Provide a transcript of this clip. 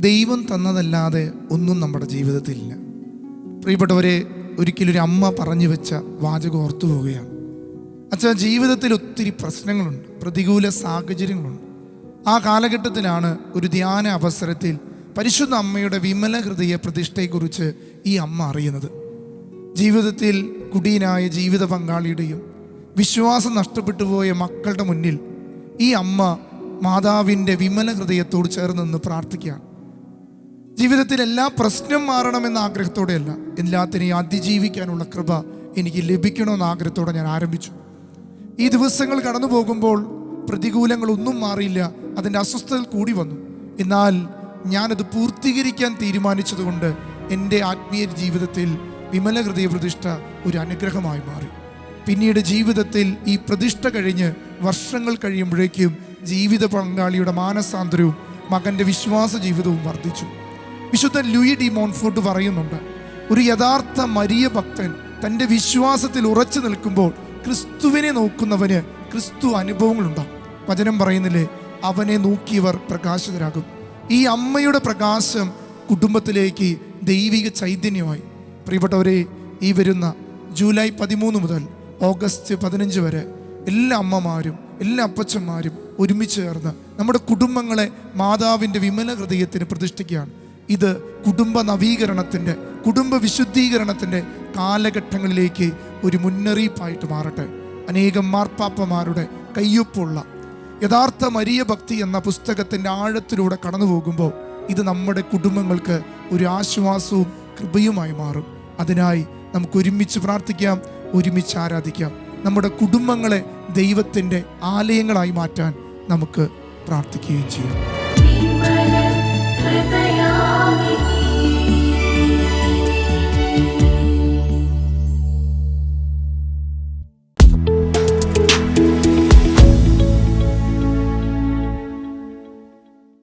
ദൈവം തന്നതല്ലാതെ ഒന്നും നമ്മുടെ ജീവിതത്തിലില്ല. പ്രിയപ്പെട്ടവരെ, ഒരിക്കലൊരു അമ്മ പറഞ്ഞു വെച്ച വാചകം ഓർത്തു പോവുകയാണ്. അച്ഛാ, ജീവിതത്തിൽ ഒത്തിരി പ്രശ്നങ്ങളുണ്ട്, പ്രതികൂല സാഹചര്യങ്ങളുണ്ട്. ആ കാലഘട്ടത്തിലാണ് ഒരു ധ്യാന അവസരത്തിൽ പരിശുദ്ധ അമ്മയുടെ വിമല ഹൃദയ പ്രതിഷ്ഠയെക്കുറിച്ച് ഈ അമ്മ അറിയുന്നത്. ജീവിതത്തിൽ കുടിയനായ ജീവിത പങ്കാളിയുടെയും വിശ്വാസം നഷ്ടപ്പെട്ടു പോയ മക്കളുടെ മുന്നിൽ ഈ അമ്മ മാതാവിൻ്റെ വിമല ഹൃദയത്തോട് ചേർന്ന് നിന്ന് പ്രാർത്ഥിക്കുകയാണ്. ജീവിതത്തിൽ എല്ലാ പ്രശ്നം മാറണമെന്ന ആഗ്രഹത്തോടെയല്ല, എല്ലാത്തിനെയും അതിജീവിക്കാനുള്ള കൃപ എനിക്ക് ലഭിക്കണമെന്ന ആഗ്രഹത്തോടെ ഞാൻ ആരംഭിച്ചു. ഈ ദിവസങ്ങൾ കടന്നു പോകുമ്പോൾ പ്രതികൂലങ്ങളൊന്നും മാറിയില്ല, അതിൻ്റെ അസ്വസ്ഥതകൾ കൂടി വന്നു. എന്നാൽ ഞാനത് പൂർത്തീകരിക്കാൻ തീരുമാനിച്ചതുകൊണ്ട് എൻ്റെ ആത്മീയ ജീവിതത്തിൽ വിമല ഹൃദയ പ്രതിഷ്ഠ ഒരു അനുഗ്രഹമായി മാറി. പിന്നീട് ജീവിതത്തിൽ ഈ പ്രതിഷ്ഠ കഴിഞ്ഞ് വർഷങ്ങൾ കഴിയുമ്പോഴേക്കും ജീവിത പങ്കാളിയുടെ മാനസാന്തരവും മകൻ്റെ വിശ്വാസ ജീവിതവും വർദ്ധിച്ചു. വിശുദ്ധ ലൂയി ഡി മോൺഫോർട്ട് പറയുന്നുണ്ട്, ഒരു യഥാർത്ഥ മരിയ ഭക്തൻ തൻ്റെ വിശ്വാസത്തിൽ ഉറച്ചു നിൽക്കുമ്പോൾ ക്രിസ്തുവിനെ നോക്കുന്നവന് ക്രിസ്തു അനുഭവങ്ങളുണ്ടാകും. വചനം പറയുന്നില്ലേ, അവനെ നോക്കിയവർ പ്രകാശിതരാകും. ഈ അമ്മയുടെ പ്രകാശം കുടുംബത്തിലേക്ക് ദൈവിക ചൈതന്യമായി. പ്രിയപ്പെട്ടവരെ, ഈ വരുന്ന ജൂലൈ 13 മുതൽ ഓഗസ്റ്റ് 15 വരെ എല്ലാ അമ്മമാരും എല്ലാ അപ്പച്ചന്മാരും ഒരുമിച്ച് ചേർന്ന് നമ്മുടെ കുടുംബങ്ങളെ മാതാവിൻ്റെ വിമല ഹൃദയത്തിന് പ്രതിഷ്ഠിക്കുകയാണ്. ഇത് കുടുംബ നവീകരണത്തിൻ്റെ, കുടുംബ വിശുദ്ധീകരണത്തിൻ്റെ കാലഘട്ടങ്ങളിലേക്ക് ഒരു മുന്നറിയിപ്പായിട്ട് മാറട്ടെ. അനേകം മാർപ്പാപ്പമാരുടെ കയ്യൊപ്പുള്ള യഥാർത്ഥ മരിയ ഭക്തി എന്ന പുസ്തകത്തിൻ്റെ ആഴത്തിലൂടെ കടന്നു പോകുമ്പോൾ ഇത് നമ്മുടെ കുടുംബങ്ങൾക്ക് ഒരു ആശ്വാസവും കൃപയുമായി മാറും. അതിനായി നമുക്ക് ഒരുമിച്ച് പ്രാർത്ഥിക്കാം, ഒരുമിച്ച് ആരാധിക്കാം. നമ്മുടെ കുടുംബങ്ങളെ ദൈവത്തിൻ്റെ ആലയങ്ങളായി മാറ്റാൻ നമുക്ക് പ്രാർത്ഥിക്കുകയും ചെയ്യാം.